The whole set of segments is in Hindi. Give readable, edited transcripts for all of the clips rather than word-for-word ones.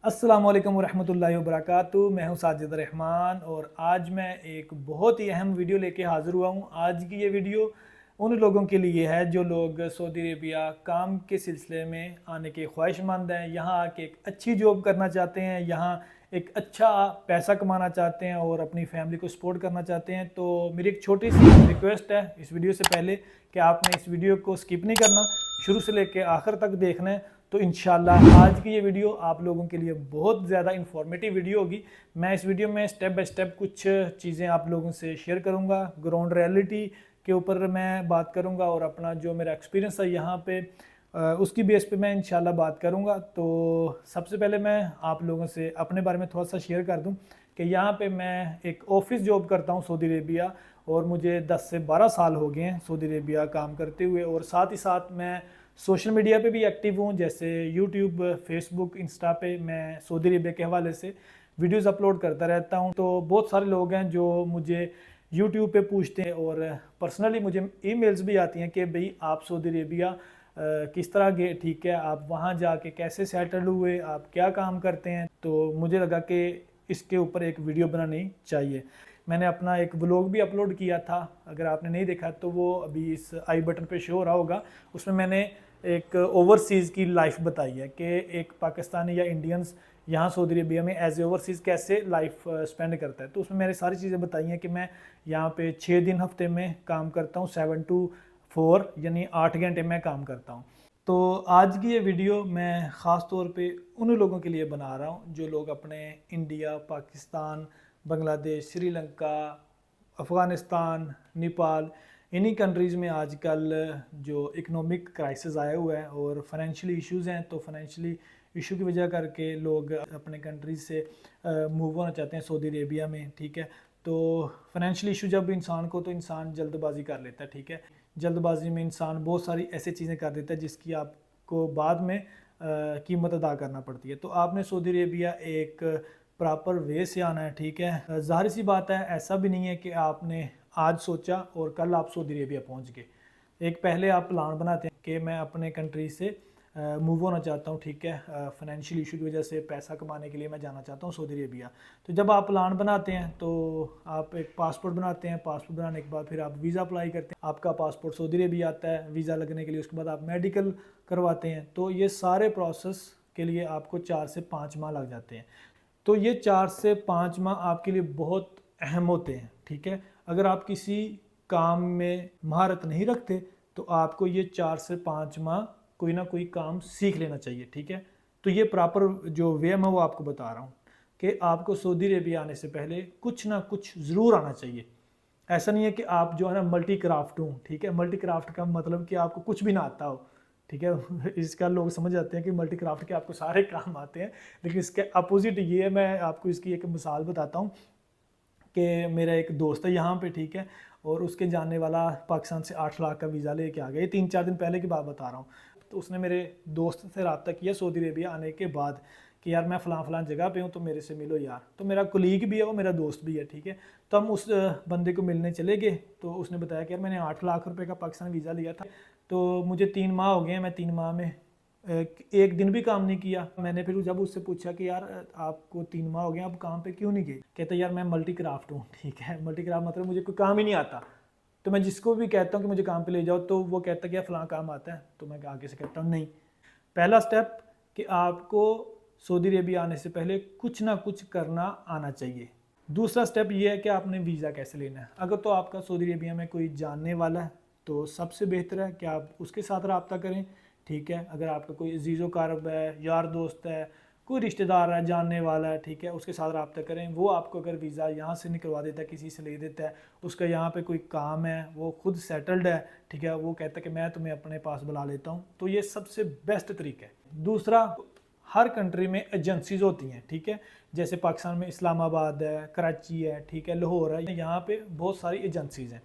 अस्सलाम वालेकुम रहमतुल्लाहि व बरकातुहू। मैं हूं साजिद रहमान और आज मैं एक बहुत ही अहम वीडियो लेके हाज़िर हुआ हूं। आज की ये वीडियो उन लोगों के लिए है जो लोग सऊदी अरेबिया काम के सिलसिले में आने के ख्वाहिशमंद हैं, यहाँ आके एक अच्छी जॉब करना चाहते हैं, यहाँ एक अच्छा पैसा कमाना चाहते हैं और अपनी फैमिली को सपोर्ट करना चाहते हैं। तो मेरी एक छोटी सी रिक्वेस्ट है इस वीडियो से पहले कि आपने इस वीडियो को स्किप नहीं करना, शुरू से लेकर आखिर तक देखना है। तो इंशाल्लाह आज की ये वीडियो आप लोगों के लिए बहुत ज़्यादा इंफॉर्मेटिव वीडियो होगी। मैं इस वीडियो में स्टेप बाय स्टेप कुछ चीज़ें आप लोगों से शेयर करूँगा, ग्राउंड रियलिटी के ऊपर मैं बात करूँगा और अपना जो मेरा एक्सपीरियंस है यहाँ पे उसकी बेस पे मैं इंशाल्लाह बात करूँगा। तो सबसे पहले मैं आप लोगों से अपने बारे में थोड़ा सा शेयर कर दूँ कि यहाँ पे मैं एक ऑफिस जॉब करता हूँ सऊदी अरेबिया और मुझे 10 से 12 साल हो गए हैं सऊदी अरेबिया काम करते हुए। और साथ ही साथ मैं सोशल मीडिया पे भी एक्टिव हूँ, जैसे यूट्यूब, फेसबुक, इंस्टा पे मैं सऊदी अरेबिया के हवाले से वीडियोस अपलोड करता रहता हूँ। तो बहुत सारे लोग हैं जो मुझे यूट्यूब पे पूछते हैं और पर्सनली मुझे ईमेल्स भी आती हैं कि भाई आप सऊदी अरेबिया किस तरह गए, ठीक है, आप वहाँ जाके कैसे सेटल हुए, आप क्या काम करते हैं। तो मुझे लगा कि इसके ऊपर एक वीडियो बनानी चाहिए। मैंने अपना एक व्लॉग भी अपलोड किया था, अगर आपने नहीं देखा तो वो अभी इस आई बटन पे शो हो रहा होगा। उसमें मैंने एक ओवरसीज़ की लाइफ बताई है कि एक पाकिस्तानी या इंडियंस यहाँ सऊदी अरेबिया में एज ए ओवरसीज़ कैसे लाइफ स्पेंड करता है। तो उसमें मैंने सारी चीज़ें बताई हैं कि मैं यहाँ पे 6 दिन हफ्ते में काम करता हूँ, 7 to 4 यानी 8 घंटे मैं काम करता हूँ। तो आज की ये वीडियो मैं ख़ास तौर पे उन लोगों के लिए बना रहा हूँ जो लोग अपने इंडिया, पाकिस्तान, बांग्लादेश, श्रीलंका, अफ़गानिस्तान, नेपाल, इन्हीं कंट्रीज़ में आजकल जो इकोनॉमिक क्राइसिस आया हुआ है और फाइनेंशियली इश्यूज़ हैं, तो फाइनेंशियली इशू की वजह करके लोग अपने कंट्रीज से मूव होना चाहते हैं सऊदी अरेबिया में, ठीक है। तो फाइनेंशियल इशू जब इंसान को, तो इंसान जल्दबाजी कर लेता है, ठीक है। जल्दबाजी में इंसान बहुत सारी ऐसी चीज़ें कर देता है जिसकी आपको बाद में कीमत अदा करना पड़ती है। तो आपने सऊदी अरेबिया एक प्रॉपर वे से आना है, ठीक है। ज़ाहिर सी बात है, ऐसा भी नहीं है कि आपने आज सोचा और कल आप सऊदी अरेबिया पहुंच गए। एक पहले आप प्लान बनाते हैं कि मैं अपने कंट्री से मूव होना चाहता हूँ, ठीक है, फाइनेंशियल इशू की वजह से पैसा कमाने के लिए मैं जाना चाहता हूँ सऊदी अरेबिया। तो जब आप प्लान बनाते हैं तो आप एक पासपोर्ट बनाते हैं, पासपोर्ट बनाने के बाद फिर आप वीज़ा अप्लाई करते हैं, आपका पासपोर्ट सऊदी अरेबिया आता है वीज़ा लगने के लिए। उसके बाद आप मेडिकल करवाते हैं। तो ये सारे प्रोसेस के लिए आपको 4 से 5 माह लग जाते हैं। तो ये 4 से 5 माह आपके लिए बहुत अहम होते हैं, ठीक है। अगर आप किसी काम में महारत नहीं रखते तो आपको ये 4 से 5 माह कोई ना कोई काम सीख लेना चाहिए, ठीक है। तो ये प्रॉपर जो वे मैं वो आपको बता रहा हूँ कि आपको सऊदी अरेबिया आने से पहले कुछ ना कुछ ज़रूर आना चाहिए। ऐसा नहीं है कि आप जो है ना मल्टी क्राफ्ट हूँ, ठीक है। मल्टी क्राफ्ट का मतलब कि आपको कुछ भी ना आता हो, ठीक है। इसका लोग समझ जाते हैं कि मल्टी क्राफ्ट के आपको सारे काम आते हैं, लेकिन इसके अपोजिट ये है। मैं आपको इसकी एक मिसाल बताता हूँ कि मेरा एक दोस्त है यहाँ पे, ठीक है, और उसके जानने वाला पाकिस्तान से 8 लाख का वीज़ा लेके आ गया। ये 3-4 दिन पहले की बात बता रहा हूँ। तो उसने मेरे दोस्त से रब्ता किया सऊदी अरेबिया आने के बाद कि यार मैं फ़लाँ जगह पे हूँ तो मेरे से मिलो यार। तो मेरा कुलीग भी है, वो मेरा दोस्त भी है, ठीक है। तो हम उस बंदे को मिलने चले गए। तो उसने बताया कि यार मैंने 8 लाख रुपए का पाकिस्तान वीज़ा लिया था, तो मुझे 3 माह हो गए हैं, मैं 3 माह में एक दिन भी काम नहीं किया। मैंने फिर जब उससे पूछा कि यार आपको 3 माह हो गए, आप काम पे क्यों नहीं गए? कहते यार मैं मल्टी क्राफ्ट हूँ, ठीक है। मल्टी क्राफ्ट मतलब मुझे कोई काम ही नहीं आता। तो मैं जिसको भी कहता हूँ कि मुझे काम पे ले जाओ तो वो कहता है कि यार फ़लाँ काम आता है, तो मैं आगे से कहता हूँ नहीं। पहला स्टेप कि आपको सऊदी अरेबिया आने से पहले कुछ ना कुछ करना आना चाहिए। दूसरा स्टेप ये है कि आपने वीज़ा कैसे लेना है। अगर तो आपका सऊदी अरेबिया में कोई जानने वाला है तो सबसे बेहतर है कि आप उसके साथ रब्ता करें, ठीक है। अगर आपका कोई अजीज़ो कारब है, यार दोस्त है, कोई रिश्तेदार है, जानने वाला है, ठीक है, उसके साथ रब्ता करें। वो आपको अगर वीज़ा यहाँ से निकलवा देता है, किसी से ले देता है, उसका यहाँ पे कोई काम है, वो खुद सेटल्ड है, ठीक है, वो कहता है कि मैं तुम्हें अपने पास बुला लेता हूँ, तो ये सबसे बेस्ट तरीका है। दूसरा, हर कंट्री में एजेंसीज होती हैं, ठीक है। जैसे पाकिस्तान में इस्लामाबाद है, कराची है, ठीक है, लाहौर है, यहाँ पे बहुत सारी एजेंसीज हैं।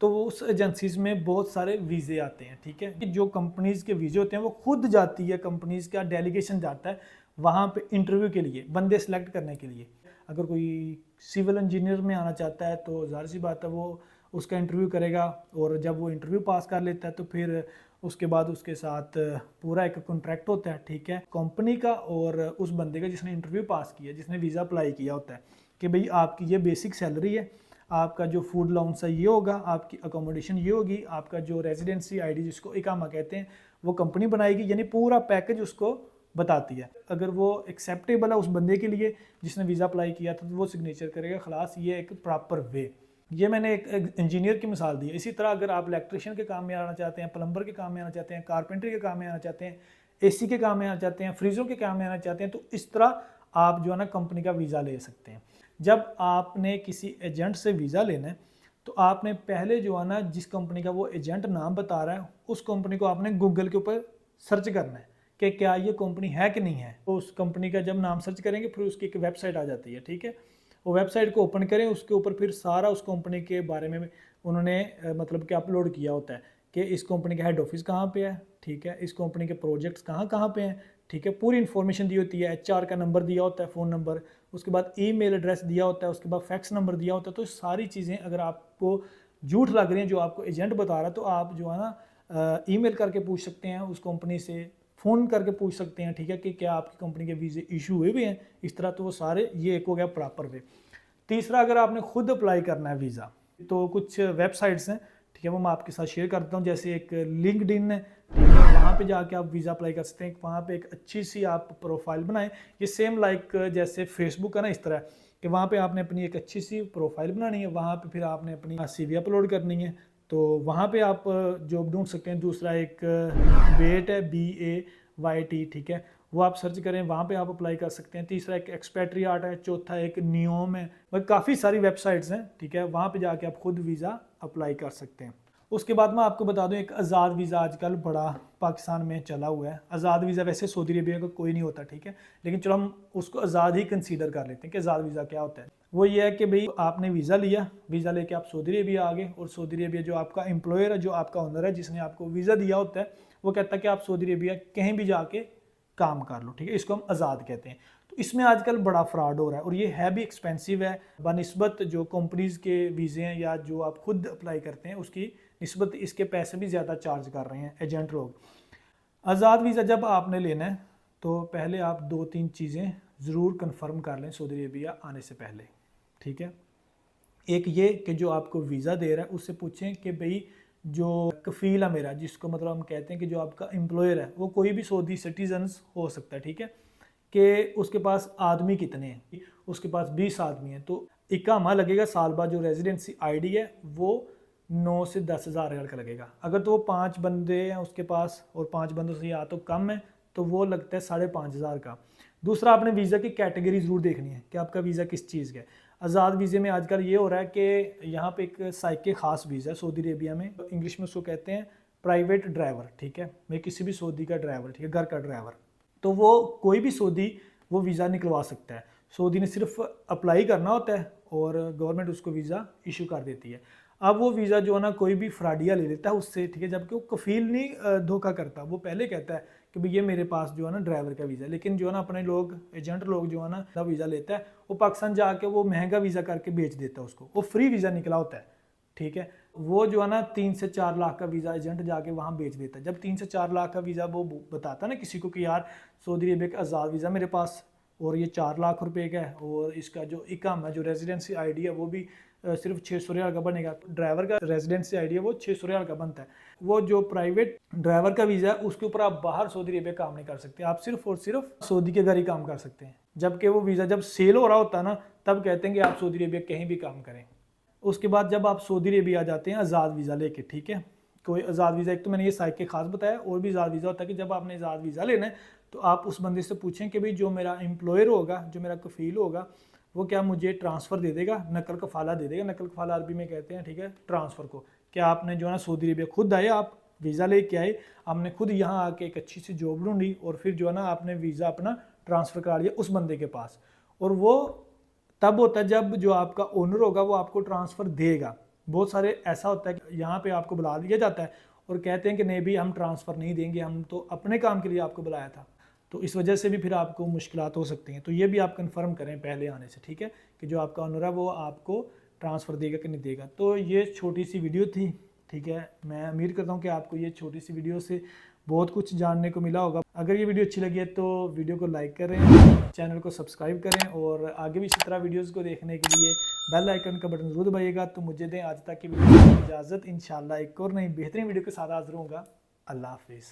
तो उस एजेंसीज में बहुत सारे वीज़े आते हैं, ठीक है। जो कंपनीज़ के वीज़े होते हैं वो खुद जाती है, कंपनीज़ का डेलीगेशन जाता है वहाँ पे इंटरव्यू के लिए, बंदे सेलेक्ट करने के लिए। अगर कोई सिविल इंजीनियर में आना चाहता है तो ज़ाहिर सी बात है वो उसका इंटरव्यू करेगा, और जब वो इंटरव्यू पास कर लेता है तो फिर उसके बाद उसके साथ पूरा एक कॉन्ट्रैक्ट होता है, ठीक है, कंपनी का और उस बंदे का जिसने इंटरव्यू पास किया, जिसने वीज़ा अप्लाई किया होता है कि भाई आपकी ये बेसिक सैलरी है, आपका जो फूड अलाउंस है ये होगा, आपकी अकोमोडेशन ये होगी, आपका जो रेजिडेंसी आईडी जिसको इकामा कहते हैं वो कंपनी बनाएगी, यानी पूरा पैकेज उसको बताती है। अगर वो एक्सेप्टेबल है उस बंदे के लिए जिसने वीज़ा अप्लाई किया था तो वो सिग्नेचर करेगा, खलास, ये एक प्रॉपर वे। ये मैंने एक इंजीनियर की मिसाल दी है। इसी तरह अगर आप इलेक्ट्रिशियन के काम में आना चाहते हैं, प्लम्बर के काम में आना चाहते हैं, कारपेंटरी के काम में आना चाहते हैं, एसी के काम में आना चाहते हैं, फ्रीजों के काम में आना चाहते हैं, तो इस तरह आप जो है ना कंपनी का वीज़ा ले सकते हैं। जब आपने किसी एजेंट से वीज़ा लेना है तो आपने पहले जो है ना जिस कंपनी का वो एजेंट नाम बता रहा है उस कंपनी को आपने गूगल के ऊपर सर्च करना है कि क्या ये कंपनी है कि नहीं है। तो उस कंपनी का जब नाम सर्च करेंगे फिर उसकी एक वेबसाइट आ जाती है, ठीक है, वो वेबसाइट को ओपन करें, उसके ऊपर फिर सारा उस कंपनी के बारे में उन्होंने मतलब कि अपलोड किया होता है कि इस कंपनी का हेड ऑफिस कहाँ पे है, ठीक है, इस कंपनी के प्रोजेक्ट्स कहाँ कहाँ पे हैं, ठीक है, पूरी इन्फॉर्मेशन दी होती है, एचआर का नंबर दिया होता है, फ़ोन नंबर, उसके बाद ईमेल एड्रेस दिया होता है, उसके बाद फैक्स नंबर दिया होता है। तो सारी चीज़ें अगर आपको झूठ लग रही हैं जो आपको एजेंट बता रहा है तो आप जो है ना ईमेल करके पूछ सकते हैं उस कंपनी से, फ़ोन करके पूछ सकते हैं, ठीक है, कि क्या आपकी कंपनी के वीज़े इशू हुए भी हैं इस तरह। तो वो सारे, ये एक हो गया प्रॉपर वे। तीसरा, अगर आपने खुद अप्लाई करना है वीज़ा तो कुछ वेबसाइट्स हैं, ठीक है, वो मैं आपके साथ शेयर करता हूँ। जैसे एक लिंक्डइन है, ठीक है, वहाँ पे जाके आप वीज़ा अप्लाई कर सकते हैं। वहाँ पे एक अच्छी सी आप प्रोफाइल बनाएं, ये सेम लाइक जैसे फेसबुक है ना, इस तरह कि वहाँ पे आपने अपनी एक अच्छी सी प्रोफाइल बनानी है, वहाँ पे फिर आपने अपनी CV अपलोड करनी है, तो वहाँ पे आप जॉब ढूंढ सकते हैं। दूसरा एक बेट है, BAYT, ठीक है, वो आप सर्च करें, वहाँ पे आप अप्लाई कर सकते हैं। तीसरा एक एक्सपेट्रियाट है, चौथा एक नियोम है, वह काफ़ी सारी वेबसाइट्स हैं, ठीक है, वहाँ पे जाके आप खुद वीज़ा अप्लाई कर सकते हैं। उसके बाद मैं आपको बता दूं एक आज़ाद वीज़ा आजकल बड़ा पाकिस्तान में चला हुआ है। आज़ाद वीज़ा वैसे सऊदी अरेबिया का कोई नहीं होता, ठीक है, लेकिन चलो हम उसको आज़ाद ही कंसीडर कर लेते हैं कि आज़ाद वीज़ा क्या होता है। वो ये है कि भाई आपने वीज़ा लिया, वीज़ा लेके आप सऊदी अरेबिया आ गए, और सऊदी अरेबिया जो आपका एम्प्लॉयर है, जो आपका ओनर है, जिसने आपको वीज़ा दिया होता है, वो कहता है कि आप सऊदी अरेबिया कहीं भी जाके काम कर लो, ठीक है, इसको हम आज़ाद कहते हैं। तो इसमें आजकल बड़ा फ्रॉड हो रहा है और ये है भी एक्सपेंसिव है बनिस्बत जो कंपनीज़ के वीज़े हैं या जो आप खुद अप्लाई करते हैं उसकी निस्बत, इसके पैसे भी ज़्यादा चार्ज कर रहे हैं एजेंट लोग। आज़ाद वीज़ा जब आपने लेना है तो पहले आप 2-3 चीज़ें ज़रूर कन्फर्म कर लें सऊदी अरेबिया आने से पहले, ठीक है। एक ये कि जो आपको वीज़ा दे रहा है उससे पूछें कि भाई जो कफ़ील है मेरा, जिसको मतलब हम कहते हैं कि जो आपका एम्प्लॉयर है, वो कोई भी सऊदी सिटीजन्स हो सकता है, ठीक है, कि उसके पास आदमी कितने हैं, उसके पास 20 आदमी हैं, तो इकामा लगेगा साल बाद, जो रेजिडेंसी आईडी है वो 9 से 10 हज़ार रियाल का लगेगा। अगर तो वो 5 बंदे हैं उसके पास और 5 बंदों से या तो कम है तो वो लगता है 5,500 का। दूसरा, आपने वीज़ा की कैटेगरी ज़रूर देखनी है कि आपका वीज़ा किस चीज़ का है। आज़ाद वीज़े में आजकल ये हो रहा है कि यहाँ पे एक साइके ख़ास वीज़ा है सऊदी अरेबिया में, इंग्लिश में उसको कहते हैं प्राइवेट ड्राइवर, ठीक है, मैं किसी भी सऊदी का ड्राइवर, ठीक है, घर का ड्राइवर, तो वो कोई भी सऊदी वो वीज़ा निकलवा सकता है। सऊदी ने सिर्फ अप्लाई करना होता है और गवर्नमेंट उसको वीज़ा इशू कर देती है। अब वो वीज़ा जो है ना कोई भी फ्राडिया ले लेता है उससे, ठीक है, जबकि वो कफ़ील नहीं धोखा करता, वो पहले कहता है कि भाई ये मेरे पास जो है ना ड्राइवर का वीज़ा, लेकिन जो है ना अपने लोग एजेंट लोग जो है ना वीज़ा लेता है वो पाकिस्तान जाके वो महंगा वीज़ा करके बेच देता है उसको, वो फ्री वीज़ा निकला होता है, ठीक है, वो जो है ना 3 से 4 लाख का वीज़ा एजेंट जाके वहाँ बेच देता है। जब 3 से 4 लाख का वीज़ा वो बताता है ना किसी को कि यार सऊदी अरेबिया का आज़ाद वीज़ा मेरे पास और ये 4 लाख रुपए का है और इसका जो इकाम है, जो रेजिडेंसी आईडी है, वो भी सिर्फ 600 रियाल का बनेगा। ड्राइवर का रेजिडेंसी आईडी है वो 600 रियाल का बनता है। वो जो प्राइवेट ड्राइवर का वीज़ा है उसके ऊपर आप बाहर सऊदी अरेबिया काम नहीं कर सकते, आप सिर्फ और सिर्फ सऊदी के घर ही काम कर सकते हैं। जबकि वो वीज़ा जब सेल हो रहा होता है ना तब कहते हैं कि आप सऊदी अरेबिया कहीं भी काम करें। उसके बाद जब आप सऊदी अरेबिया आ जाते हैं आज़ाद वीज़ा लेके, ठीक है, कोई आज़ाद वीज़ा, एक तो मैंने ये साइक के खास बताया, और भी आज़ाद वीज़ा होता है कि जब आपने आज़ाद वीज़ा लेना है तो आप उस बंदे से पूछें कि भाई जो मेरा एम्प्लॉयर होगा, जो मेरा कफ़ील होगा, वो क्या मुझे ट्रांसफ़र दे देगा, नकल कफ़ाला दे देगा। नकल कफ़ाला अरबी में कहते हैं, ठीक है, ट्रांसफ़र को। क्या आपने जो है ना सऊदी अरेबिया खुद आए, आप वीज़ा लेके आए, आपने खुद यहाँ आके एक अच्छी सी जॉब ढूंढी और फिर जो है ना आपने वीज़ा अपना ट्रांसफ़र करा लिया उस बंदे के पास, और वो तब होता है जब जो आपका ओनर होगा वो आपको ट्रांसफ़र देगा। बहुत सारे ऐसा होता है कि यहाँ पे आपको बुला लिया जाता है और कहते हैं कि नहीं भी हम ट्रांसफ़र नहीं देंगे, हम तो अपने काम के लिए आपको बुलाया था, तो इस वजह से भी फिर आपको मुश्किलात हो सकती हैं। तो ये भी आप कंफर्म करें पहले आने से, ठीक है, कि जो आपका ओनर है वो आपको ट्रांसफ़र देगा कि नहीं देगा। तो ये छोटी सी वीडियो थी, ठीक है, मैं उम्मीद करता हूँ कि आपको ये छोटी सी वीडियो से बहुत कुछ जानने को मिला होगा। अगर ये वीडियो अच्छी लगी है तो वीडियो को लाइक करें, चैनल को सब्सक्राइब करें और आगे भी इसी तरह वीडियोस को देखने के लिए बेल आइकन का बटन जरूर दबाइएगा। तो मुझे दें आज तक की वीडियो की इजाज़त। इंशाल्लाह एक और नई बेहतरीन वीडियो के साथ हाजिर होऊंगा। अल्लाह हाफिज़।